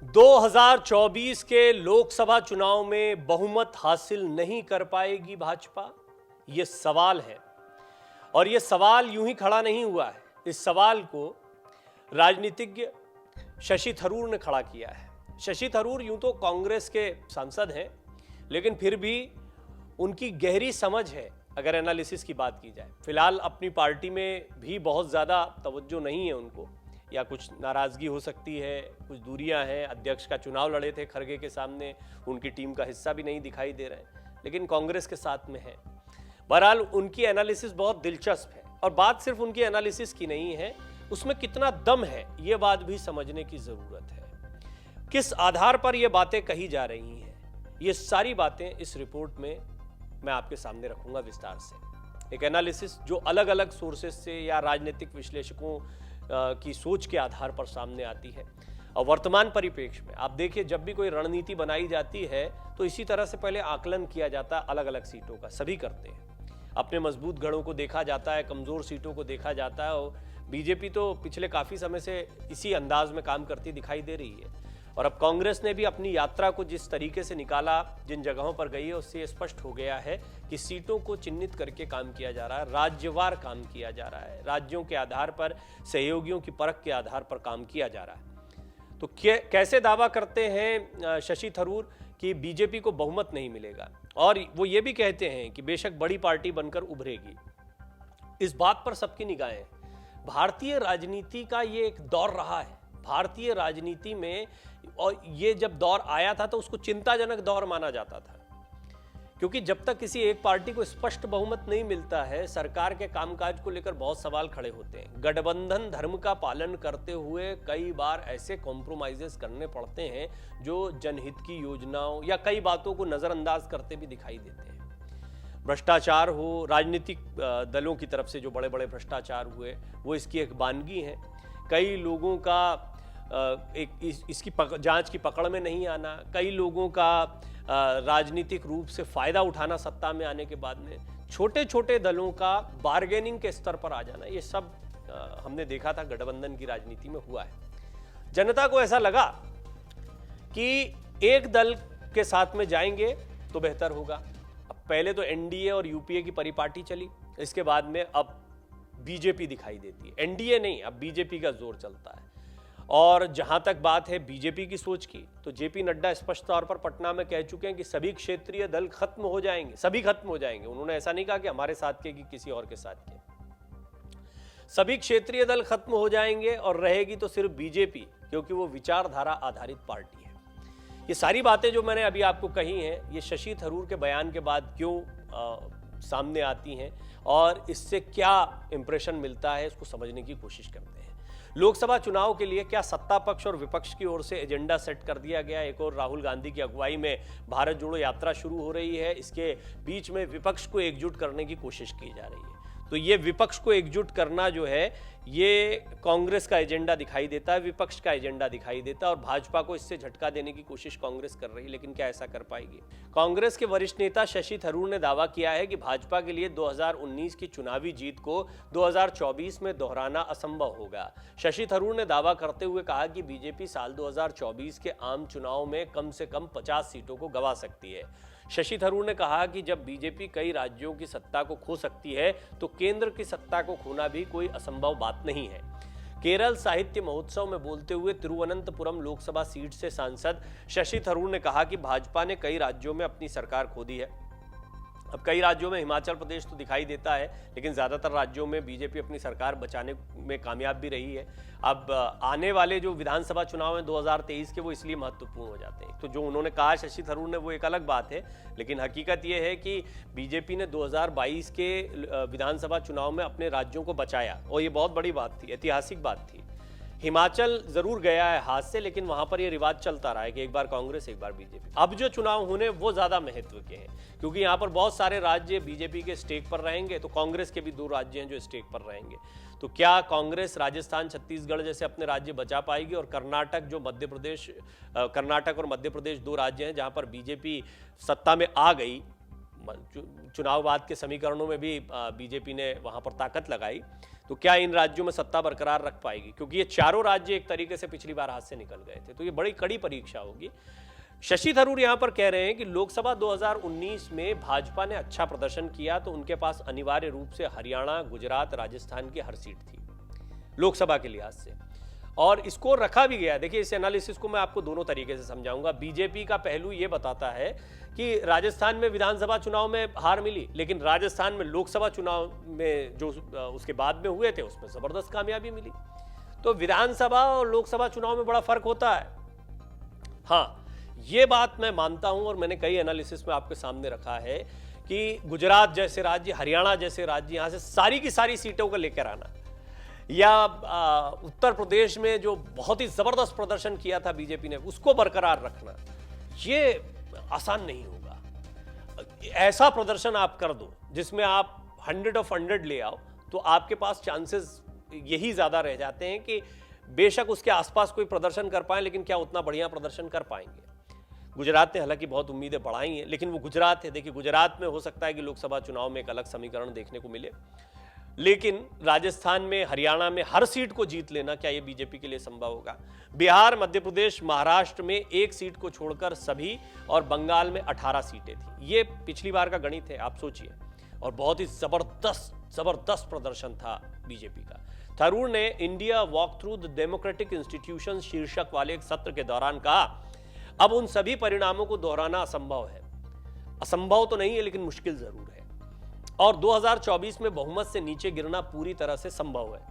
2024 के लोकसभा चुनाव में बहुमत हासिल नहीं कर पाएगी भाजपा, ये सवाल है। और ये सवाल यूं ही खड़ा नहीं हुआ है, इस सवाल को राजनीतिज्ञ शशि थरूर ने खड़ा किया है। शशि थरूर यूं तो कांग्रेस के सांसद हैं, लेकिन फिर भी उनकी गहरी समझ है अगर एनालिसिस की बात की जाए। फिलहाल अपनी पार्टी में भी बहुत ज़्यादा तवज्जो नहीं है उनको, या कुछ नाराज़गी हो सकती है, कुछ दूरियां हैं। अध्यक्ष का चुनाव लड़े थे खरगे के सामने, उनकी टीम का हिस्सा भी नहीं दिखाई दे रहे हैं, लेकिन कांग्रेस के साथ में है। बहरहाल उनकी एनालिसिस बहुत दिलचस्प है, और बात सिर्फ उनकी एनालिसिस की नहीं है, उसमें कितना दम है ये बात भी समझने की ज़रूरत है। किस आधार पर ये बातें कही जा रही हैं, ये सारी बातें इस रिपोर्ट में मैं आपके सामने रखूंगा विस्तार से। एक एनालिसिस जो अलग अलग सोर्सेज से या राजनीतिक विश्लेषकों की सोच के आधार पर सामने आती है। और वर्तमान परिप्रेक्ष्य में आप देखिए, जब भी कोई रणनीति बनाई जाती है तो इसी तरह से पहले आकलन किया जाता है अलग अलग सीटों का, सभी करते हैं। अपने मजबूत गढ़ों को देखा जाता है, कमजोर सीटों को देखा जाता है, और बीजेपी तो पिछले काफी समय से इसी अंदाज में काम करती दिखाई दे रही है। और अब कांग्रेस ने भी अपनी यात्रा को जिस तरीके से निकाला, जिन जगहों पर गई है, उससे स्पष्ट हो गया है कि सीटों को चिन्हित करके काम किया जा रहा है, राज्यवार काम किया जा रहा है, राज्यों के आधार पर, सहयोगियों की परख के आधार पर काम किया जा रहा है। तो कैसे दावा करते हैं शशि थरूर कि बीजेपी को बहुमत नहीं मिलेगा, और वो ये भी कहते हैं कि बेशक बड़ी पार्टी बनकर उभरेगी। इस बात पर सबकी निगाहें हैं। भारतीय राजनीति का ये एक दौर रहा है। भारतीय राजनीति में, और ये जब दौर आया था तो उसको चिंताजनक दौर माना जाता था, क्योंकि जब तक किसी एक पार्टी को स्पष्ट बहुमत नहीं मिलता है, सरकार के कामकाज को लेकर बहुत सवाल खड़े होते हैं। गठबंधन धर्म का पालन करते हुए कई बार ऐसे कॉम्प्रोमाइजेस करने पड़ते हैं जो जनहित की योजनाओं या कई बातों को नजरअंदाज करते भी दिखाई देते हैं। भ्रष्टाचार हो, राजनीतिक दलों की तरफ से जो बड़े बड़े भ्रष्टाचार हुए, वो इसकी एक बानगी है। कई लोगों का इसकी जांच की पकड़ में नहीं आना, कई लोगों का राजनीतिक रूप से फायदा उठाना सत्ता में आने के बाद में, छोटे छोटे दलों का बार्गेनिंग के स्तर पर आ जाना, ये सब हमने देखा था गठबंधन की राजनीति में हुआ है। जनता को ऐसा लगा कि एक दल के साथ में जाएंगे तो बेहतर होगा। अब पहले तो एनडीए और यूपीए की परिपाटी चली, इसके बाद में अब बीजेपी दिखाई देती है। एनडीए नहीं, अब बीजेपी का जोर चलता है। और जहां तक बात है बीजेपी की सोच की, तो जेपी नड्डा स्पष्ट तौर पर पटना में कह चुके हैं कि सभी क्षेत्रीय दल खत्म हो जाएंगे, सभी खत्म हो जाएंगे। उन्होंने ऐसा नहीं कहा कि हमारे साथ के कि किसी और के साथ के, सभी क्षेत्रीय दल खत्म हो जाएंगे और रहेगी तो सिर्फ बीजेपी, क्योंकि वो विचारधारा आधारित पार्टी है। ये सारी बातें जो मैंने अभी आपको कही हैं, ये शशि थरूर के बयान के बाद क्यों सामने आती हैं और इससे क्या इंप्रेशन मिलता है, इसको समझने की कोशिश करते हैं। लोकसभा चुनाव के लिए क्या सत्ता पक्ष और विपक्ष की ओर से एजेंडा सेट कर दिया गया? एक और राहुल गांधी की अगुवाई में भारत जोड़ो यात्रा शुरू हो रही है, इसके बीच में विपक्ष को एकजुट करने की कोशिश की जा रही है। तो ये विपक्ष को एकजुट करना जो है, ये कांग्रेस का एजेंडा दिखाई देता है, विपक्ष का एजेंडा दिखाई देता है, और भाजपा को इससे झटका देने की कोशिश कांग्रेस कर रही है। लेकिन क्या ऐसा कर पाएगी? कांग्रेस के वरिष्ठ नेता शशि थरूर ने दावा किया है कि भाजपा के लिए 2019 की चुनावी जीत को 2024 में दोहराना असंभव होगा। शशि थरूर ने दावा करते हुए कहा कि बीजेपी साल 2024 के आम चुनाव में कम से कम 50 सीटों को गंवा सकती है। शशि थरूर ने कहा कि जब बीजेपी कई राज्यों की सत्ता को खो सकती है, तो केंद्र की सत्ता को खोना भी कोई असंभव बात नहीं है। केरल साहित्य महोत्सव में बोलते हुए तिरुवनंतपुरम लोकसभा सीट से सांसद शशि थरूर ने कहा कि भाजपा ने कई राज्यों में अपनी सरकार खो दी है। अब कई राज्यों में, हिमाचल प्रदेश तो दिखाई देता है, लेकिन ज्यादातर राज्यों में बीजेपी अपनी सरकार बचाने में कामयाब भी रही है। अब आने वाले जो विधानसभा चुनाव हैं 2023 के, वो इसलिए महत्वपूर्ण हो जाते हैं। तो जो उन्होंने कहा शशि थरूर ने, वो एक अलग बात है, लेकिन हकीकत ये है कि बीजेपी ने 2022 के विधानसभा चुनाव में अपने राज्यों को बचाया, और ये बहुत बड़ी बात थी, ऐतिहासिक बात थी। हिमाचल जरूर गया है हाथ से, लेकिन वहां पर यह रिवाज चलता रहा है कि एक बार कांग्रेस एक बार बीजेपी। अब जो चुनाव होने वो ज्यादा महत्व के हैं, क्योंकि यहां पर बहुत सारे राज्य बीजेपी के स्टेक पर रहेंगे, तो कांग्रेस के भी 2 राज्य हैं जो स्टेक पर रहेंगे। तो क्या कांग्रेस राजस्थान, छत्तीसगढ़ जैसे अपने राज्य बचा पाएगी? और कर्नाटक, जो कर्नाटक और मध्य प्रदेश 2 राज्य हैं जहां पर बीजेपी सत्ता में आ गई, चुनाव बाद के समीकरणों में भी बीजेपी ने वहां पर ताकत लगाई, तो क्या इन राज्यों में सत्ता बरकरार रख पाएगी? क्योंकि ये चारों राज्य एक तरीके से पिछली बार हाथ से निकल गए थे, तो ये बड़ी कड़ी परीक्षा होगी। शशि थरूर यहां पर कह रहे हैं कि लोकसभा 2019 में भाजपा ने अच्छा प्रदर्शन किया तो उनके पास अनिवार्य रूप से हरियाणा, गुजरात, राजस्थान की हर सीट थी लोकसभा के लिहाज से, और इसको रखा भी गया। देखिए, इस एनालिसिस को मैं आपको दोनों तरीके से समझाऊंगा। बीजेपी का पहलू ये बताता है कि राजस्थान में विधानसभा चुनाव में हार मिली, लेकिन राजस्थान में लोकसभा चुनाव में जो उसके बाद में हुए थे उसमें जबरदस्त कामयाबी मिली। तो विधानसभा और लोकसभा चुनाव में बड़ा फर्क होता है। हाँ, ये बात मैं मानता हूं और मैंने कई एनालिसिस में आपके सामने रखा है कि गुजरात जैसे राज्य, हरियाणा जैसे राज्य, यहां से सारी की सारी सीटों को लेकर आना, या उत्तर प्रदेश में जो बहुत ही जबरदस्त प्रदर्शन किया था बीजेपी ने, उसको बरकरार रखना, ये आसान नहीं होगा। ऐसा प्रदर्शन आप कर दो जिसमें आप 100 ऑफ 100 ले आओ, तो आपके पास चांसेस यही ज्यादा रह जाते हैं कि बेशक उसके आसपास कोई प्रदर्शन कर पाए, लेकिन क्या उतना बढ़िया प्रदर्शन कर पाएंगे। गुजरात ने हालांकि बहुत उम्मीदें बढ़ाई हैं, लेकिन वो गुजरात है। देखिए, गुजरात में हो सकता है कि लोकसभा चुनाव में एक अलग समीकरण देखने को मिले, लेकिन राजस्थान में, हरियाणा में हर सीट को जीत लेना, क्या ये बीजेपी के लिए संभव होगा? बिहार, मध्य प्रदेश, महाराष्ट्र में एक सीट को छोड़कर सभी, और बंगाल में 18 सीटें थी। ये पिछली बार का गणित है, आप सोचिए, और बहुत ही जबरदस्त प्रदर्शन था बीजेपी का। थरूर ने India walk through the democratic institution शीर्षक वाले एक सत्र के दौरान कहा, अब उन सभी परिणामों को दोहराना असंभव है। असंभव तो नहीं है, लेकिन मुश्किल जरूर है, और 2024 में बहुमत से नीचे गिरना पूरी तरह से संभव है।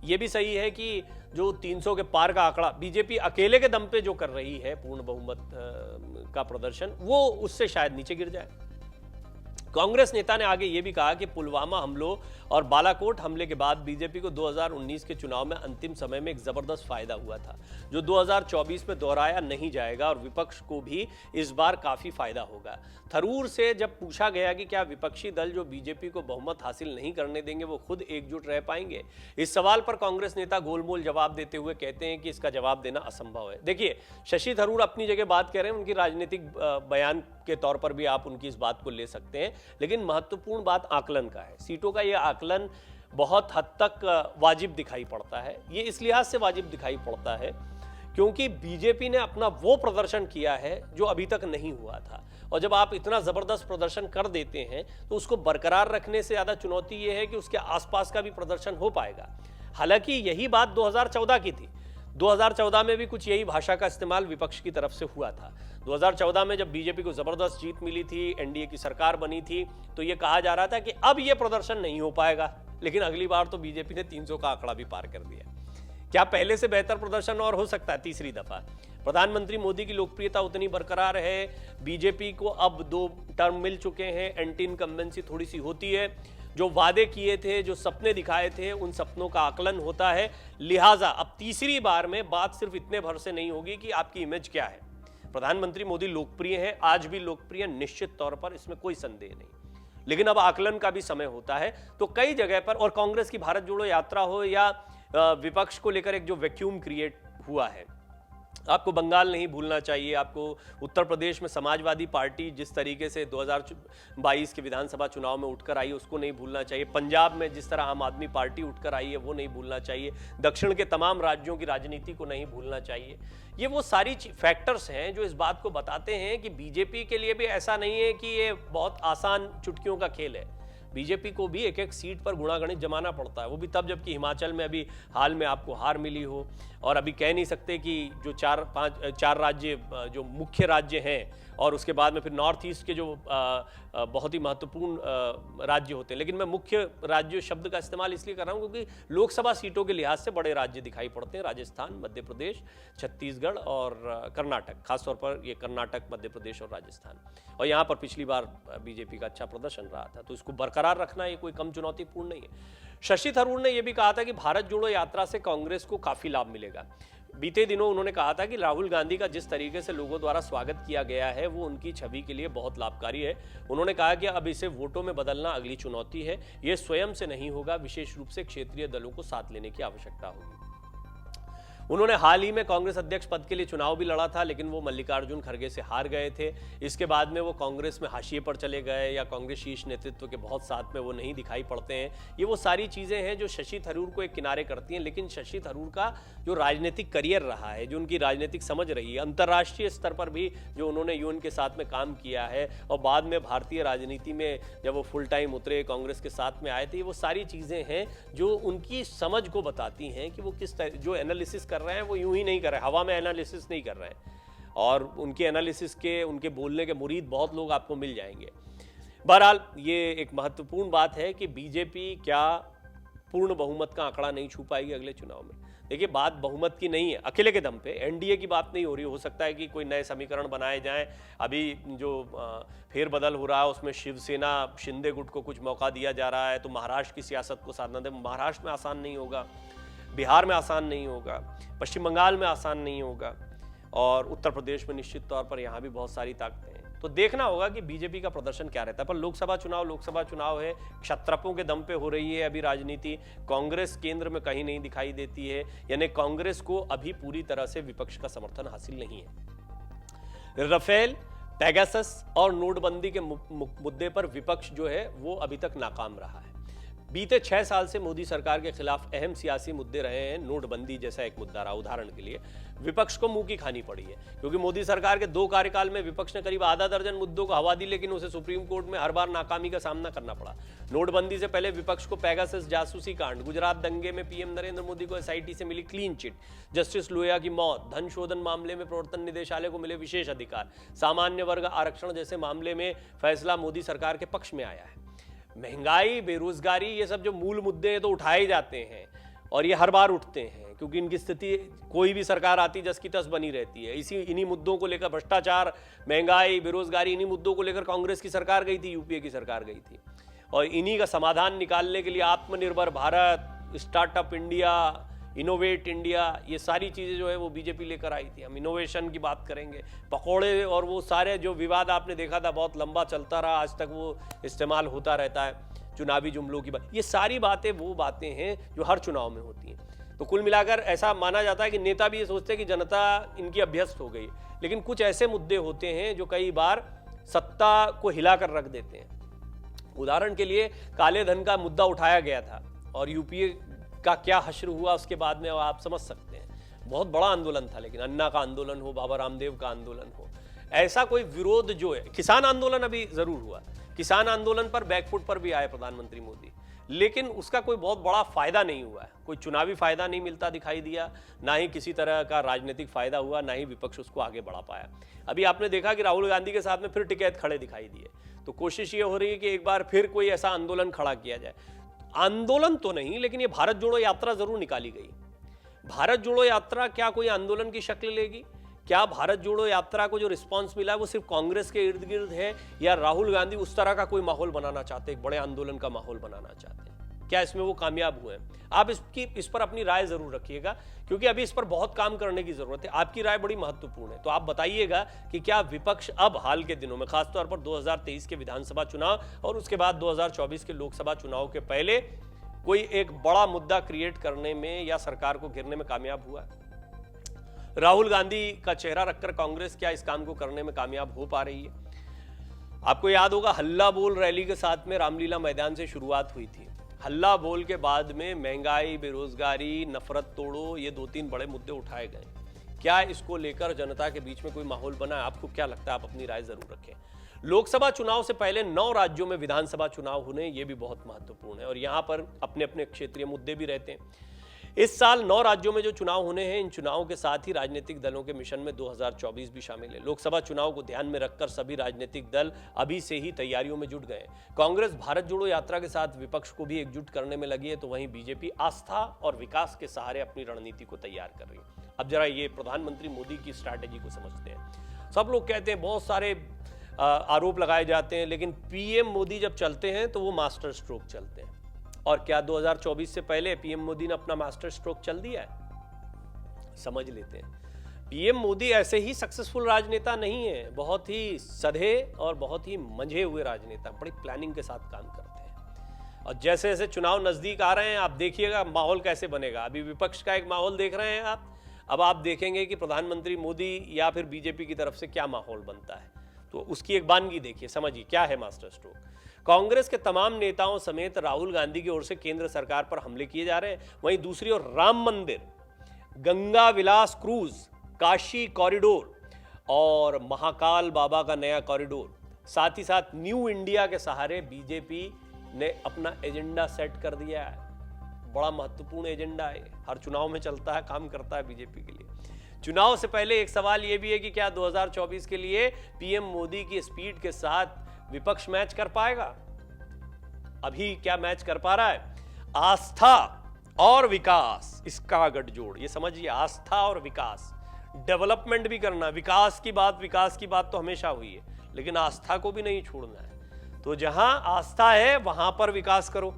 यह भी सही है कि जो 300 के पार का आंकड़ा बीजेपी अकेले के दम पे जो कर रही है, पूर्ण बहुमत का प्रदर्शन, वो उससे शायद नीचे गिर जाए। कांग्रेस नेता ने आगे यह भी कहा कि पुलवामा हमलों और बालाकोट हमले के बाद बीजेपी को 2019 के चुनाव में अंतिम समय में एक जबरदस्त फायदा हुआ था, जो 2024 में दोहराया नहीं जाएगा, और विपक्ष को भी इस बार काफी फायदा होगा। थरूर से जब पूछा गया कि क्या विपक्षी दल जो बीजेपी को बहुमत हासिल नहीं करने देंगे वो खुद एकजुट रह पाएंगे, इस सवाल पर कांग्रेस नेता गोलमोल जवाब देते हुए कहते हैं कि इसका जवाब देना असंभव है। देखिए, शशि थरूर अपनी जगह बात कह रहे हैं, उनकी राजनीतिक बयान के तौर पर भी आप उनकी इस बात को ले सकते हैं, लेकिन महत्वपूर्ण बात आकलन का है। सीटों का यह आकलन बहुत हद तक वाजिब दिखाई पड़ता है। ये इस लिहाज से वाजिब दिखाई पड़ता है क्योंकि बीजेपी ने अपना वो प्रदर्शन किया है जो अभी तक नहीं हुआ था, और जब आप इतना जबरदस्त प्रदर्शन कर देते हैं तो उसको बरकरार रखने से ज्यादा चुनौती ये है कि उसके आसपास का भी प्रदर्शन हो पाएगा। हालांकि यही बात 2014 की थी। 2014 में भी कुछ यही भाषा का इस्तेमाल विपक्ष की तरफ से हुआ था। 2014 में जब बीजेपी को जबरदस्त जीत मिली थी, एनडीए की सरकार बनी थी, तो यह कहा जा रहा था कि अब यह प्रदर्शन नहीं हो पाएगा, लेकिन अगली बार तो बीजेपी ने 300 का आंकड़ा भी पार कर दिया। क्या पहले से बेहतर प्रदर्शन और हो सकता है? तीसरी दफा प्रधानमंत्री मोदी की लोकप्रियता उतनी बरकरार है। बीजेपी को अब 2 टर्म मिल चुके हैं, एंटी इनकम्बेंसी थोड़ी सी होती है, जो वादे किए थे, जो सपने दिखाए थे, उन सपनों का आकलन होता है। लिहाजा अब तीसरी बार में बात सिर्फ इतने भर से नहीं होगी कि आपकी इमेज क्या है। प्रधानमंत्री मोदी लोकप्रिय है, आज भी लोकप्रिय, निश्चित तौर पर, इसमें कोई संदेह नहीं, लेकिन अब आकलन का भी समय होता है। तो कई जगह पर, और कांग्रेस की भारत जोड़ो यात्रा हो या विपक्ष को लेकर एक जो वैक्यूम क्रिएट हुआ है, आपको बंगाल नहीं भूलना चाहिए, आपको उत्तर प्रदेश में समाजवादी पार्टी जिस तरीके से 2022 के विधानसभा चुनाव में उठकर आई उसको नहीं भूलना चाहिए, पंजाब में जिस तरह आम आदमी पार्टी उठकर आई है वो नहीं भूलना चाहिए, दक्षिण के तमाम राज्यों की राजनीति को नहीं भूलना चाहिए। ये वो सारी फैक्टर्स हैं जो इस बात को बताते हैं कि बीजेपी के लिए भी ऐसा नहीं है कि ये बहुत आसान चुटकियों का खेल है। बीजेपी को भी एक एक सीट पर गुणागणित जमाना पड़ता है, वो भी तब जबकि हिमाचल में अभी हाल में आपको हार मिली हो, और अभी कह नहीं सकते कि जो 4 राज्य जो मुख्य राज्य हैं और उसके बाद में फिर नॉर्थ ईस्ट के जो बहुत ही महत्वपूर्ण राज्य होते हैं, लेकिन मैं मुख्य राज्य शब्द का इस्तेमाल इसलिए कर रहा हूँ क्योंकि लोकसभा सीटों के लिहाज से बड़े राज्य दिखाई पड़ते हैं, राजस्थान, मध्य प्रदेश, छत्तीसगढ़ और कर्नाटक, खासतौर पर ये कर्नाटक, मध्य प्रदेश और राजस्थान, और यहाँ पर पिछली बार बीजेपी का अच्छा प्रदर्शन रहा था, तो इसको बरकरार रखना ये कोई कम चुनौतीपूर्ण नहीं है। शशि थरूर ने यह भी कहा था कि भारत जोड़ो यात्रा से कांग्रेस को काफी लाभ मिलेगा। बीते दिनों उन्होंने कहा था कि राहुल गांधी का जिस तरीके से लोगों द्वारा स्वागत किया गया है वो उनकी छवि के लिए बहुत लाभकारी है। उन्होंने कहा कि अब इसे वोटों में बदलना अगली चुनौती है, यह स्वयं से नहीं होगा, विशेष रूप से क्षेत्रीय दलों को साथ लेने की आवश्यकता होगी। उन्होंने हाल ही में कांग्रेस अध्यक्ष पद के लिए चुनाव भी लड़ा था, लेकिन वो मल्लिकार्जुन खड़गे से हार गए थे। इसके बाद में वो कांग्रेस में हाशिए पर चले गए या कांग्रेस शीर्ष नेतृत्व के बहुत साथ में वो नहीं दिखाई पड़ते हैं। ये वो सारी चीज़ें हैं जो शशि थरूर को एक किनारे करती हैं। लेकिन शशि थरूर का जो राजनीतिक करियर रहा है, जो उनकी राजनीतिक समझ रही है, अंतर्राष्ट्रीय स्तर पर भी जो उन्होंने यूएन के साथ में काम किया है और बाद में भारतीय राजनीति में जब वो फुल टाइम उतरे, कांग्रेस के साथ में आए थे, वो सारी चीज़ें हैं जो उनकी समझ को बताती हैं कि वो किस तरह जो एनालिसिस कर रहे हैं वो यूं ही नहीं कर रहे, हवा में एनालिसिस नहीं कर रहे हैं। और उनके एनालिसिस के, उनके बोलने के मुरीद बहुत लोग आपको मिल जाएंगे। बहरहाल ये एक महत्वपूर्ण बात है कि बीजेपी क्या पूर्ण बहुमत का आंकड़ा नहीं छू पाएगी अगले चुनाव में। देखिए, बात बहुमत की नहीं है अकेले के दम पे, एनडीए की बात नहीं हो रही। हो सकता है कि कोई नए समीकरण बनाए जाएं। अभी जो फेरबदल हो रहा है उसमें शिवसेना, शिंदे गुट को कुछ मौका दिया जा रहा है, तो महाराष्ट्र की सियासत को साधना दे। महाराष्ट्र में आसान नहीं होगा, बिहार में आसान नहीं होगा, पश्चिम बंगाल में आसान नहीं होगा, और उत्तर प्रदेश में निश्चित तौर पर यहाँ भी बहुत सारी ताकतें हैं। तो देखना होगा कि बीजेपी का प्रदर्शन क्या रहता है। पर लोकसभा चुनाव है, क्षत्रपों के दम पे हो रही है अभी राजनीति। कांग्रेस केंद्र में कहीं नहीं दिखाई देती है, यानी कांग्रेस को अभी पूरी तरह से विपक्ष का समर्थन हासिल नहीं है। राफेल, पेगासस और नोटबंदी के मुद्दे पर विपक्ष जो है वो अभी तक नाकाम रहा है। बीते 6 साल से मोदी सरकार के खिलाफ अहम सियासी मुद्दे रहे हैं। नोटबंदी जैसा एक मुद्दा रहा, उदाहरण के लिए विपक्ष को मुंह की खानी पड़ी है, क्योंकि मोदी सरकार के 2 कार्यकाल में विपक्ष ने करीब आधा दर्जन मुद्दों को हवा दी, लेकिन उसे सुप्रीम कोर्ट में हर बार नाकामी का सामना करना पड़ा। नोटबंदी से पहले विपक्ष को पेगासस जासूसी कांड, गुजरात दंगे में पीएम नरेंद्र मोदी को एसआईटी से मिली क्लीन चिट, जस्टिस लोहिया की मौत, धन शोधन मामले में प्रवर्तन निदेशालय को मिले विशेष अधिकार, सामान्य वर्ग आरक्षण जैसे मामले में फैसला मोदी सरकार के पक्ष में आया है। महंगाई, बेरोजगारी, ये सब जो मूल मुद्दे हैं तो उठाए जाते हैं और ये हर बार उठते हैं, क्योंकि इनकी स्थिति कोई भी सरकार आती जस की तस बनी रहती है। इन्हीं मुद्दों को लेकर, भ्रष्टाचार, महंगाई, बेरोजगारी, इन्हीं मुद्दों को लेकर कांग्रेस की सरकार गई थी, यूपीए की सरकार गई थी। और इन्हीं का समाधान निकालने के लिए आत्मनिर्भर Bharat, startup India, innovate India, ये सारी चीज़ें जो है वो बीजेपी लेकर आई थी। हम इनोवेशन की बात करेंगे, पकौड़े और वो सारे जो विवाद आपने देखा था बहुत लंबा चलता रहा, आज तक वो इस्तेमाल होता रहता है, चुनावी जुमलों की बात, ये सारी बातें वो बातें हैं जो हर चुनाव में होती हैं। तो कुल मिलाकर ऐसा माना जाता है कि नेता भी ये सोचते हैं कि जनता इनकी अभ्यस्त हो गई, लेकिन कुछ ऐसे मुद्दे होते हैं जो कई बार सत्ता को हिलाकर रख देते हैं। उदाहरण के लिए काले धन का मुद्दा उठाया गया था और यूपीए का क्या हश्र हुआ उसके बाद में आप समझ सकते हैं। बहुत बड़ा आंदोलन था, लेकिन अन्ना का आंदोलन हो, बाबा रामदेव का आंदोलन हो, ऐसा कोई विरोध जो है, किसान आंदोलन अभी जरूर हुआ, किसान आंदोलन पर बैकफुट पर भी आए प्रधानमंत्री मोदी, लेकिन उसका कोई बहुत बड़ा फायदा नहीं हुआ है, कोई चुनावी फायदा नहीं मिलता दिखाई दिया, ना ही किसी तरह का राजनीतिक फायदा हुआ, ना ही विपक्ष उसको आगे बढ़ा पाया। अभी आपने देखा कि राहुल गांधी के साथ में फिर टिकैत खड़े दिखाई दिए, तो कोशिश ये हो रही है कि एक बार फिर कोई ऐसा आंदोलन खड़ा किया जाए। आंदोलन तो नहीं, लेकिन ये भारत जोड़ो यात्रा जरूर निकाली गई। भारत जोड़ो यात्रा क्या कोई आंदोलन की शक्ल लेगी? क्या भारत जोड़ो यात्रा को जो रिस्पांस मिला है वो सिर्फ कांग्रेस के इर्द गिर्द है, या राहुल गांधी उस तरह का कोई माहौल बनाना चाहते हैं, एक बड़े आंदोलन का माहौल बनाना चाहते हैं? क्या इसमें वो कामयाब हुए हैं? आप इस पर अपनी राय जरूर रखिएगा, क्योंकि अभी इस पर बहुत काम करने की जरूरत है। आपकी राय बड़ी महत्वपूर्ण है, तो आप बताइएगा कि क्या विपक्ष अब हाल के दिनों में, खासतौर पर 2023 के विधानसभा चुनाव और उसके बाद 2024 के लोकसभा चुनाव के पहले, कोई एक बड़ा मुद्दा क्रिएट करने में या सरकार को घेरने में कामयाब हुआ है? राहुल गांधी का चेहरा रखकर कांग्रेस क्या इस काम को करने में कामयाब हो पा रही है? आपको याद होगा, हल्ला बोल रैली के साथ में रामलीला मैदान से शुरुआत हुई थी। हल्ला बोल के बाद में महंगाई, बेरोजगारी, नफरत तोड़ो, ये 2-3 बड़े मुद्दे उठाए गए। क्या इसको लेकर जनता के बीच में कोई माहौल बना है? आपको क्या लगता है? आप अपनी राय जरूर रखें। लोकसभा चुनाव से पहले 9 राज्यों में विधानसभा चुनाव होने, ये भी बहुत महत्वपूर्ण है, और यहाँ पर अपने अपने क्षेत्रीय मुद्दे भी रहते हैं। इस साल 9 राज्यों में जो चुनाव होने हैं, इन चुनावों के साथ ही राजनीतिक दलों के मिशन में 2024 भी शामिल है। लोकसभा चुनाव को ध्यान में रखकर सभी राजनीतिक दल अभी से ही तैयारियों में जुट गए हैं। कांग्रेस भारत जोड़ो यात्रा के साथ विपक्ष को भी एकजुट करने में लगी है, तो वहीं बीजेपी आस्था और विकास के सहारे अपनी रणनीति को तैयार कर रही है। अब जरा ये प्रधानमंत्री मोदी की स्ट्रैटेजी को समझते हैं। सब लोग कहते हैं, बहुत सारे आरोप लगाए जाते हैं, लेकिन पीएम मोदी जब चलते हैं तो वो मास्टर स्ट्रोक चलते हैं। और क्या 2024 से पहले पीएम मोदी ने अपना मास्टर स्ट्रोक चल दिया है? समझ लेते हैं। पीएम मोदी ऐसे ही सक्सेसफुल राजनेता नहीं है, बहुत ही सधे और बहुत ही मंझे हुए राजनेता, बड़ी प्लानिंग के साथ काम करते हैं। और जैसे जैसे चुनाव नजदीक आ रहे हैं, आप देखिएगा माहौल कैसे बनेगा। अभी विपक्ष का एक माहौल देख रहे हैं आप, अब आप देखेंगे कि प्रधानमंत्री मोदी या फिर बीजेपी की तरफ से क्या माहौल बनता है। तो उसकी एक बानगी देखिए, समझिए क्या है मास्टर स्ट्रोक। कांग्रेस के तमाम नेताओं समेत राहुल गांधी की ओर से केंद्र सरकार पर हमले किए जा रहे हैं। वहीं दूसरी ओर राम मंदिर, गंगा विलास क्रूज, काशी कॉरिडोर और महाकाल बाबा का नया कॉरिडोर, साथ ही साथ न्यू इंडिया के सहारे बीजेपी ने अपना एजेंडा सेट कर दिया है। बड़ा महत्वपूर्ण एजेंडा है, हर चुनाव में चलता है, काम करता है बीजेपी के लिए। चुनाव से पहले एक सवाल यह भी है कि क्या 2024 के लिए पीएम मोदी की स्पीड के साथ विपक्ष मैच कर पाएगा? अभी क्या मैच कर पा रहा है? आस्था और विकास, इसका गठजोड़, ये समझिए, आस्था और विकास। डेवलपमेंट भी करना, विकास की बात तो हमेशा हुई है, लेकिन आस्था को भी नहीं छोड़ना है। तो जहां आस्था है वहां पर विकास करो।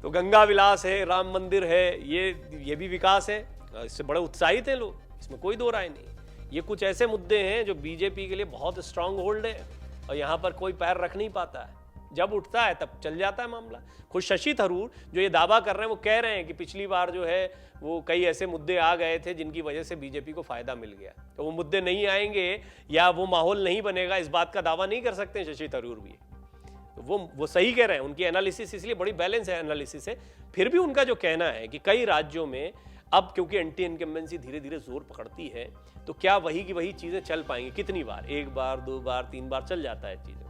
तो गंगा विलास है, राम मंदिर है, ये भी विकास है, इससे बड़े उत्साहित हैं लोग, इसमें कोई दो राय नहीं। ये कुछ ऐसे मुद्दे हैं जो बीजेपी के लिए बहुत स्ट्रांग होल्ड है और यहां पर कोई पैर रख नहीं पाता है। जब उठता है तब चल जाता है मामला। खुद शशि थरूर जो ये दावा कर रहे हैं, वो कह रहे हैं कि पिछली बार जो है वो कई ऐसे मुद्दे आ गए थे जिनकी वजह से बीजेपी को फायदा मिल गया। तो वो मुद्दे नहीं आएंगे या वो माहौल नहीं बनेगा, इस बात का दावा नहीं कर सकते शशि थरूर भी। तो वो सही कह रहे हैं, उनकी एनालिसिस इसलिए बड़ी बैलेंस है एनालिसिस है। फिर भी उनका जो कहना है कि कई राज्यों में अब क्योंकि एंटी इनकम्बेंसी धीरे धीरे जोर पकड़ती है, तो क्या वही की वही चीजें चल पाएंगी? कितनी बार? एक बार, दो बार, तीन बार चल जाता है चीजें।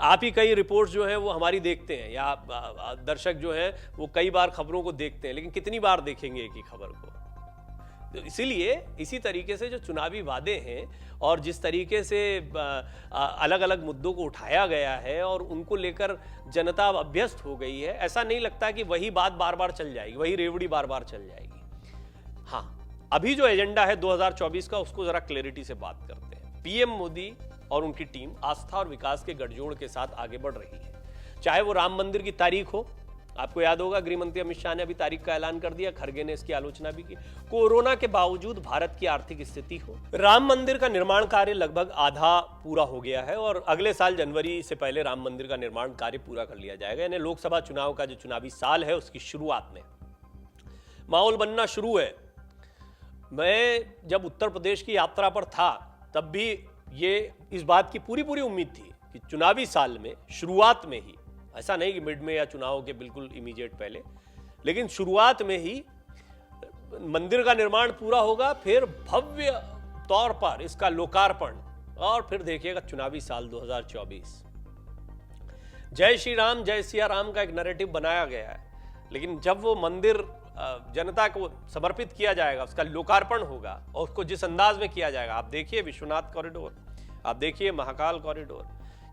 आप ही कई रिपोर्ट्स जो है वो हमारी देखते हैं, या दर्शक जो है वो कई बार खबरों को देखते हैं, लेकिन कितनी बार देखेंगे एक ही खबर को? तो इसीलिए इसी तरीके से जो चुनावी वादे हैं और जिस तरीके से अलग अलग मुद्दों को उठाया गया है और उनको लेकर जनता अब अभ्यस्त हो गई है, ऐसा नहीं लगता कि वही बात बार बार चल जाएगी, वही रेवड़ी बार बार चल जाएगी। हाँ, अभी जो एजेंडा है 2024 का, उसको जरा क्लैरिटी से बात करते हैं। पीएम मोदी और उनकी टीम आस्था और विकास के गठजोड़ के साथ आगे बढ़ रही है। चाहे वो राम मंदिर की तारीख हो, आपको याद होगा गृह मंत्री अमित शाह ने अभी तारीख का ऐलान कर दिया, खरगे ने इसकी आलोचना भी की। कोरोना के बावजूद भारत की आर्थिक स्थिति हो, राम मंदिर का निर्माण कार्य लगभग आधा पूरा हो गया है और अगले साल जनवरी से पहले राम मंदिर का निर्माण कार्य पूरा कर लिया जाएगा। यानी लोकसभा चुनाव का जो चुनावी साल है उसकी शुरुआत में माहौल बनना शुरू है। मैं जब उत्तर प्रदेश की यात्रा पर था तब भी ये इस बात की पूरी उम्मीद थी कि चुनावी साल में शुरुआत में ही, ऐसा नहीं कि मिड में या चुनाव के बिल्कुल इमीडिएट पहले, लेकिन शुरुआत में ही मंदिर का निर्माण पूरा होगा, फिर भव्य तौर पर इसका लोकार्पण, और फिर देखिएगा चुनावी साल 2024। जय श्री राम जय सिया राम का एक नैरेटिव बनाया गया है, लेकिन जब वो मंदिर जनता को समर्पित किया जाएगा, उसका लोकार्पण होगा और उसको जिस अंदाज में किया जाएगा, आप देखिए विश्वनाथ कॉरिडोर, आप देखिए महाकाल कॉरिडोर,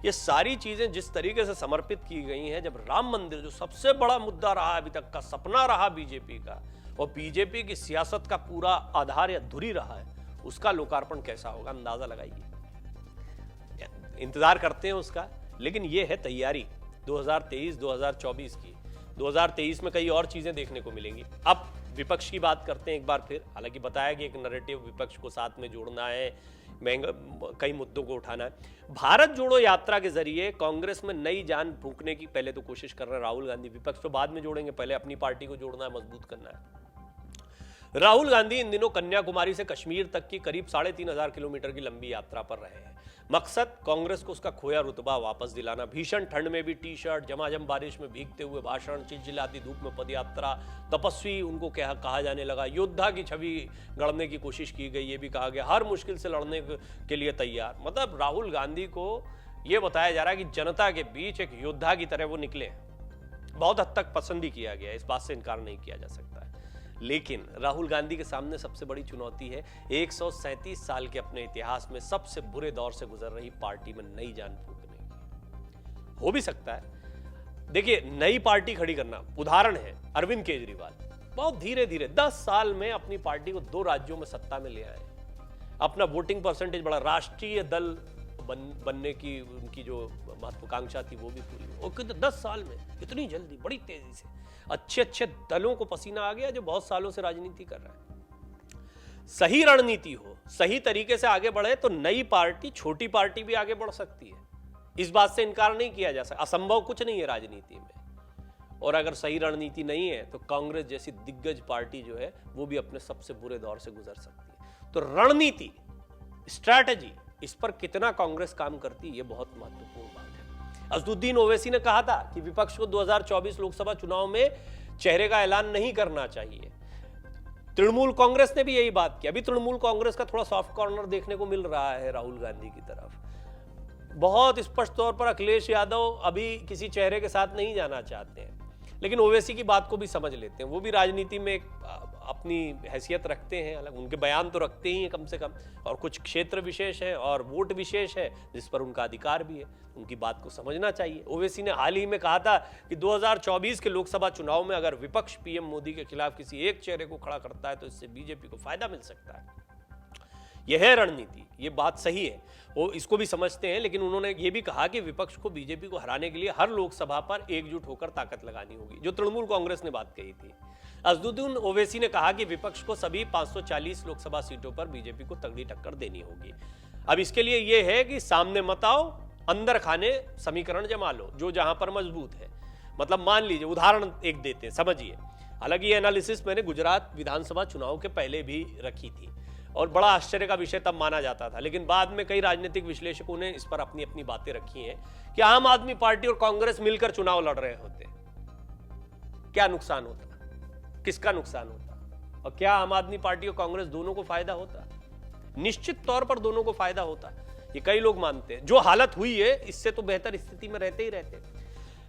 ये सारी चीजें जिस तरीके से समर्पित की गई हैं। जब राम मंदिर जो सबसे बड़ा मुद्दा रहा, अभी तक का सपना रहा बीजेपी का, और बीजेपी की सियासत का पूरा आधार या धुरी रहा है, उसका लोकार्पण कैसा होगा अंदाजा लगाइए। इंतजार करते हैं उसका, लेकिन ये है तैयारी 2023-2024 की। 2023 में कई और चीजें देखने को मिलेंगी। अब विपक्ष की बात करते हैं एक बार फिर। हालांकि बताया कि एक नैरेटिव विपक्ष को साथ में जोड़ना है, कई मुद्दों को उठाना है। भारत जोड़ो यात्रा के जरिए कांग्रेस में नई जान फूंकने की पहले तो कोशिश कर रहे हैं राहुल गांधी। विपक्ष तो बाद में जोड़ेंगे, पहले अपनी पार्टी को जोड़ना है, मजबूत करना है। राहुल गांधी इन दिनों कन्याकुमारी से कश्मीर तक की करीब 3500 किलोमीटर की लंबी यात्रा पर रहे हैं। मकसद कांग्रेस को उसका खोया रुतबा वापस दिलाना। भीषण ठंड में भी टी शर्ट, झमाझम बारिश में भीगते हुए भाषण, चिलचिलाती धूप में पदयात्रा, तपस्वी उनको कहा जाने लगा, योद्धा की छवि गढ़ने की कोशिश की गई, ये भी कहा गया, हर मुश्किल से लड़ने के लिए तैयार। मतलब राहुल गांधी को ये बताया जा रहा है कि जनता के बीच एक योद्धा की तरह वो निकले हैं। बहुत हद तक पसंद भी किया गया, इस बात से इनकार नहीं किया जा सकता है। लेकिन राहुल गांधी के सामने सबसे बड़ी चुनौती है 137 साल के अपने इतिहास में सबसे बुरे दौर से गुजर रही पार्टी में नई जान फूंकने की। हो भी सकता है, देखिए, नई पार्टी खड़ी करना, उदाहरण है अरविंद केजरीवाल, बहुत धीरे धीरे 10 साल में अपनी पार्टी को 2 राज्यों में सत्ता में ले आए, अपना वोटिंग परसेंटेज बढ़ा, राष्ट्रीय दल बनने की उनकी जो महत्वाकांक्षा थी वो भी पूरी हो। और 10 साल में इतनी जल्दी, बड़ी तेजी से अच्छे दलों को पसीना आ गया जो बहुत सालों से राजनीति कर रहा है। सही रणनीति हो, सही तरीके से आगे बढ़े तो नई पार्टी, छोटी पार्टी भी आगे बढ़ सकती है। इस बात से इनकार नहीं किया जा सकता, असंभव कुछ नहीं है राजनीति में। और अगर सही रणनीति नहीं है तो कांग्रेस जैसी दिग्गज पार्टी जो है वो भी अपने सबसे बुरे दौर से गुजर सकती है। तो रणनीति, स्ट्रैटेजी, इस पर कितना कांग्रेस काम करती है, ये बहुत महत्वपूर्ण बात है। असदुद्दीन ओवैसी ने कहा था कि विपक्ष को 2024 लोकसभा चुनाव में चेहरे का ऐलान नहीं करना चाहिए। तृणमूल कांग्रेस ने भी यही बात की। अभी तृणमूल कांग्रेस का थोड़ा सॉफ्ट कॉर्नर देखने को मिल रहा है राहुल गांधी की तरफ। बहुत स्पष्ट तौर पर अखिलेश यादव अभी किसी चेहरे के साथ नहीं जाना चाहते हैं, लेकिन ओवैसी की बात को भी समझ लेते हैं। वो भी राजनीति में अपनी हैसियत रखते हैं, अलग उनके बयान तो रखते ही हैं कम से कम, और कुछ क्षेत्र विशेष है और वोट विशेष है जिस पर उनका अधिकार भी है, उनकी बात को समझना चाहिए। ओवैसी ने हाल ही में कहा था कि 2024 के लोकसभा चुनाव में अगर विपक्ष पीएम मोदी के खिलाफ किसी एक चेहरे को खड़ा करता है तो इससे बीजेपी को फायदा मिल सकता है। यह है रणनीति, ये बात सही है, वो इसको भी समझते हैं। लेकिन उन्होंने ये भी कहा कि विपक्ष को बीजेपी को हराने के लिए हर लोकसभा पर एकजुट होकर ताकत लगानी होगी, जो तृणमूल कांग्रेस ने बात कही थी। असदुद्दीन ओवैसी ने कहा कि विपक्ष को सभी 540 लोकसभा सीटों पर बीजेपी को तगड़ी टक्कर देनी होगी। अब इसके लिए यह है कि सामने मत आओ, अंदर खाने समीकरण जमा लो, जो जहां पर मजबूत है। मतलब मान लीजिए, उदाहरण एक देते हैं, समझिए। हालांकि ये एनालिसिस मैंने गुजरात विधानसभा चुनाव के पहले भी रखी थी और बड़ा आश्चर्य का विषय तब माना जाता था, लेकिन बाद में कई राजनीतिक विश्लेषकों ने इस पर अपनी अपनी बातें रखी हैं कि आम आदमी पार्टी और कांग्रेस मिलकर चुनाव लड़ रहे होते, क्या नुकसान होता, किसका नुकसान होता, और क्या आम आदमी पार्टी और कांग्रेस दोनों को फायदा होता? निश्चित तौर पर दोनों को फायदा होता, ये कई लोग मानते हैं। जो हालत हुई है इससे तो बेहतर स्थिति में रहते ही रहते।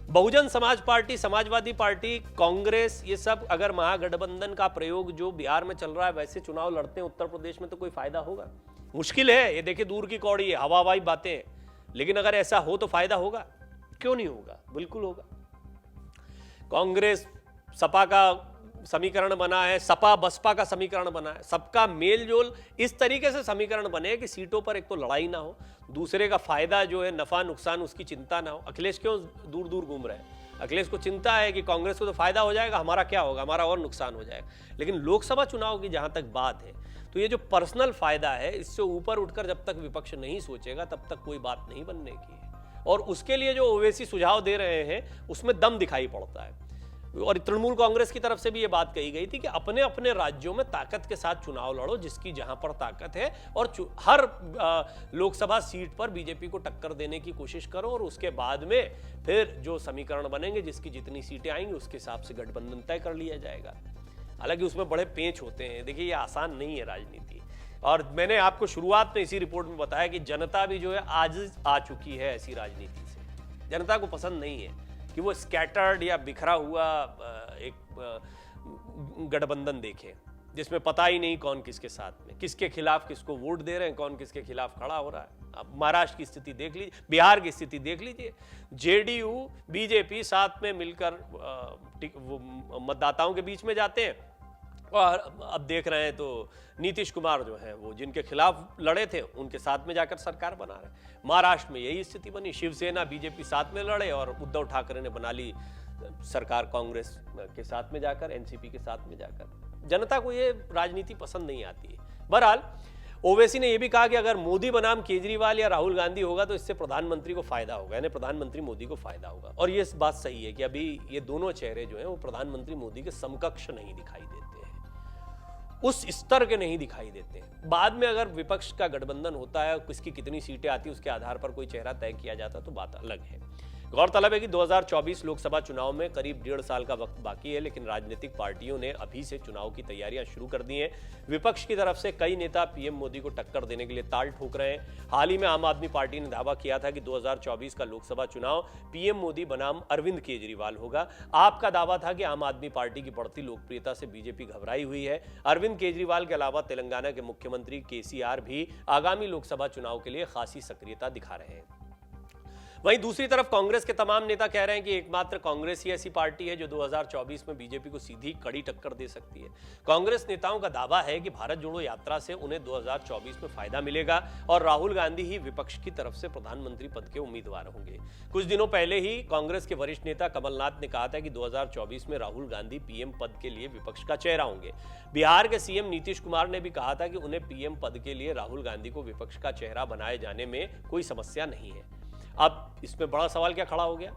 बहुजन समाज पार्टी, समाजवादी पार्टी, कांग्रेस, ये सब अगर महागठबंधन का प्रयोग जो बिहार में चल रहा है वैसे चुनाव लड़ते हैं उत्तर प्रदेश में, तो कोई फायदा होगा? मुश्किल है, ये देखिए दूर की कौड़ी है, हवा हवाई बातें हैं, लेकिन अगर ऐसा हो तो फायदा होगा? क्यों नहीं होगा, बिल्कुल होगा। कांग्रेस सपा का समीकरण बना है, सपा बसपा का समीकरण बना है, सबका मेलजोल इस तरीके से समीकरण बने कि सीटों पर एक तो लड़ाई ना हो, दूसरे का फायदा जो है, नफा नुकसान, उसकी चिंता ना हो। अखिलेश क्यों दूर दूर घूम रहे हैं? अखिलेश को चिंता है कि कांग्रेस को तो फायदा हो जाएगा, हमारा क्या होगा, हमारा और नुकसान हो जाएगा। लेकिन लोकसभा चुनाव की जहां तक बात है, तो ये जो पर्सनल फायदा है, इससे ऊपर उठकर जब तक विपक्ष नहीं सोचेगा तब तक कोई बात नहीं बनने की है। और उसके लिए जो ओवैसी सुझाव दे रहे हैं उसमें दम दिखाई पड़ता है। और तृणमूल कांग्रेस की तरफ से भी ये बात कही गई थी कि अपने अपने राज्यों में ताकत के साथ चुनाव लड़ो, जिसकी जहां पर ताकत है, और हर लोकसभा सीट पर बीजेपी को टक्कर देने की कोशिश करो, और उसके बाद में फिर जो समीकरण बनेंगे, जिसकी जितनी सीटें आएंगी उसके हिसाब से गठबंधन तय कर लिया जाएगा। हालांकि उसमें बड़े पेंच होते हैं, देखिए ये आसान नहीं है राजनीति। और मैंने आपको शुरुआत में इसी रिपोर्ट में बताया कि जनता भी जो है आज आ चुकी है ऐसी राजनीति से। जनता को पसंद नहीं है कि वो स्कैटर्ड या बिखरा हुआ एक गठबंधन देखे, जिसमें पता ही नहीं कौन किसके साथ में, किसके खिलाफ किसको वोट दे रहे हैं, कौन किसके खिलाफ खड़ा हो रहा है। अब महाराष्ट्र की स्थिति देख लीजिए, बिहार की स्थिति देख लीजिए, जेडीयू बीजेपी साथ में मिलकर मतदाताओं के बीच में जाते हैं, और अब देख रहे हैं तो नीतीश कुमार जो है वो जिनके खिलाफ लड़े थे उनके साथ में जाकर सरकार बना रहे हैं। महाराष्ट्र में यही स्थिति बनी, शिवसेना बीजेपी साथ में लड़े और उद्धव ठाकरे ने बना ली सरकार कांग्रेस के साथ में जाकर, एनसीपी के साथ में जाकर। जनता को ये राजनीति पसंद नहीं आती है। बहरहाल ओवैसी ने यह भी कहा कि अगर मोदी बनाम केजरीवाल या राहुल गांधी होगा तो इससे प्रधानमंत्री को फायदा होगा, यानी प्रधानमंत्री मोदी को फायदा होगा। और ये बात सही है कि अभी ये दोनों चेहरे जो हैं वो प्रधानमंत्री मोदी के समकक्ष नहीं दिखाई देते हैं, उस स्तर के नहीं दिखाई देते हैं। बाद में अगर विपक्ष का गठबंधन होता है, किसकी कितनी सीटें आती है उसके आधार पर कोई चेहरा तय किया जाता तो बात अलग है। गौरतलब है कि 2024 लोकसभा चुनाव में करीब 1.5 साल का वक्त बाकी है, लेकिन राजनीतिक पार्टियों ने अभी से चुनाव की तैयारियां शुरू कर दी हैं। विपक्ष की तरफ से कई नेता पीएम मोदी को टक्कर देने के लिए ताल ठोक रहे हैं। हाल ही में आम आदमी पार्टी ने दावा किया था कि 2024 का लोकसभा चुनाव पीएम मोदी बनाम अरविंद केजरीवाल होगा। आपका दावा था कि आम आदमी पार्टी की बढ़ती लोकप्रियता से बीजेपी घबराई हुई है। अरविंद केजरीवाल के अलावा तेलंगाना के मुख्यमंत्री केसीआर भी आगामी लोकसभा चुनाव के लिए खासी सक्रियता दिखा रहे हैं। वहीं दूसरी तरफ कांग्रेस के तमाम नेता कह रहे हैं कि एकमात्र कांग्रेस ही ऐसी पार्टी है जो 2024 में बीजेपी को सीधी कड़ी टक्कर दे सकती है। कांग्रेस नेताओं का दावा है कि भारत जोड़ो यात्रा से उन्हें 2024 में फायदा मिलेगा और राहुल गांधी ही विपक्ष की तरफ से प्रधानमंत्री पद के उम्मीदवार होंगे। कुछ दिनों पहले ही कांग्रेस के वरिष्ठ नेता कमलनाथ ने कहा था कि 2024 में राहुल गांधी पीएम पद के लिए विपक्ष का चेहरा होंगे। बिहार के सीएम नीतीश कुमार ने भी कहा था कि उन्हें पीएम पद के लिए राहुल गांधी को विपक्ष का चेहरा बनाए जाने में कोई समस्या नहीं है। अब इसमें बड़ा सवाल क्या खड़ा हो गया?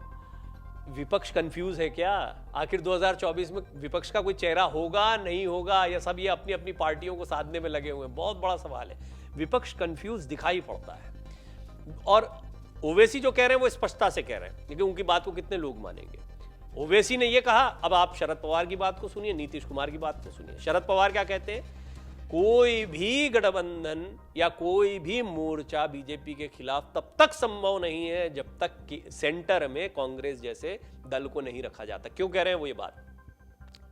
विपक्ष कंफ्यूज है क्या? आखिर 2024 में विपक्ष का कोई चेहरा होगा नहीं होगा, या सब ये अपनी अपनी पार्टियों को साधने में लगे हुए हैं? बहुत बड़ा सवाल है। विपक्ष कंफ्यूज दिखाई पड़ता है, और ओवैसी जो कह रहे हैं वो स्पष्टता से कह रहे हैं, क्योंकि उनकी बात को कितने लोग मानेंगे। ओवैसी ने ये कहा, अब आप शरद पवार की बात को सुनिए, नीतीश कुमार की बात को सुनिए। शरद पवार क्या कहते हैं? कोई भी गठबंधन या कोई भी मोर्चा बीजेपी के खिलाफ तब तक संभव नहीं है जब तक कि सेंटर में कांग्रेस जैसे दल को नहीं रखा जाता। क्यों कह रहे हैं वो ये बात?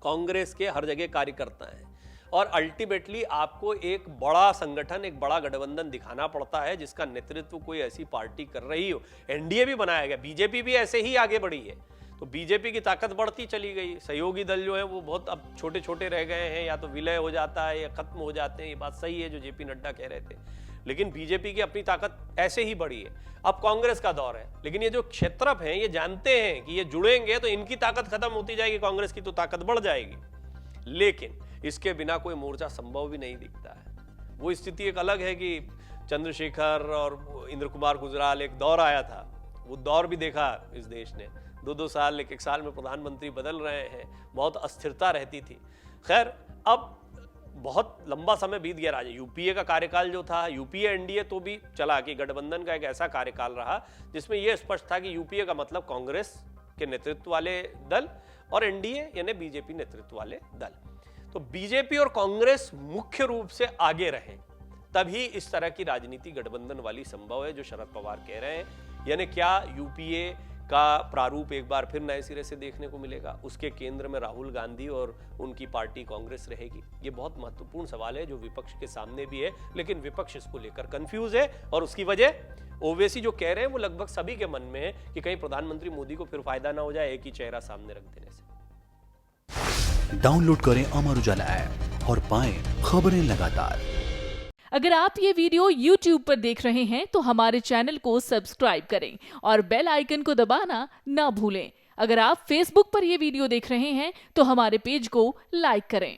कांग्रेस के हर जगह कार्यकर्ता हैं, और अल्टीमेटली आपको एक बड़ा संगठन, एक बड़ा गठबंधन दिखाना पड़ता है जिसका नेतृत्व कोई ऐसी पार्टी कर रही हो। एनडीए भी बनाया गया, बीजेपी भी ऐसे ही आगे बढ़ी है, तो बीजेपी की ताकत बढ़ती चली गई। सहयोगी दल जो है वो बहुत अब छोटे छोटे रह गए हैं, या तो विलय हो जाता है या खत्म हो जाते हैं। ये बात सही है जो जेपी नड्डा कह रहे थे, लेकिन बीजेपी की अपनी ताकत ऐसे ही बढ़ी है। अब कांग्रेस का दौर है, लेकिन ये जो क्षेत्रप हैं ये जानते हैं कि ये जुड़ेंगे तो इनकी ताकत खत्म होती जाएगी, कांग्रेस की तो ताकत बढ़ जाएगी। लेकिन इसके बिना कोई मोर्चा संभव भी नहीं दिखता है। वो स्थिति एक अलग है कि चंद्रशेखर और इंद्र कुमार गुजराल एक दौर आया था, वो दौर भी देखा इस देश ने। 2-2 साल, 1-1 साल में प्रधानमंत्री बदल रहे हैं, बहुत अस्थिरता रहती थी। खैर, अब बहुत लंबा समय बीत गया। यूपीए का कार्यकाल जो था, यूपीए एनडीए तो भी चला कि गठबंधन का एक ऐसा कार्यकाल रहा जिसमें यह स्पष्ट था कि यूपीए का मतलब कांग्रेस के नेतृत्व वाले दल और एनडीए यानी बीजेपी नेतृत्व वाले दल। तो बीजेपी और कांग्रेस मुख्य रूप से आगे रहे, तभी इस तरह की राजनीति गठबंधन वाली संभव है जो शरद पवार कह रहे हैं। यानी क्या यूपीए का प्रारूप एक बार फिर नए सिरे से देखने को मिलेगा? उसके केंद्र में राहुल गांधी और उनकी पार्टी कांग्रेस रहेगी? ये बहुत महत्वपूर्ण सवाल है जो विपक्ष के सामने भी है, लेकिन विपक्ष इसको लेकर कंफ्यूज है, और उसकी वजह ओवैसी जो कह रहे हैं वो लगभग सभी के मन में है कि कहीं प्रधानमंत्री मोदी को फिर फायदा ना हो जाए एक ही चेहरा सामने रख देने से। डाउनलोड करें अमर उजाला ऐप और पाएं खबरें लगातार। अगर आप ये वीडियो YouTube पर देख रहे हैं तो हमारे चैनल को सब्सक्राइब करें और बेल आइकन को दबाना ना भूलें। अगर आप Facebook पर ये वीडियो देख रहे हैं तो हमारे पेज को लाइक करें।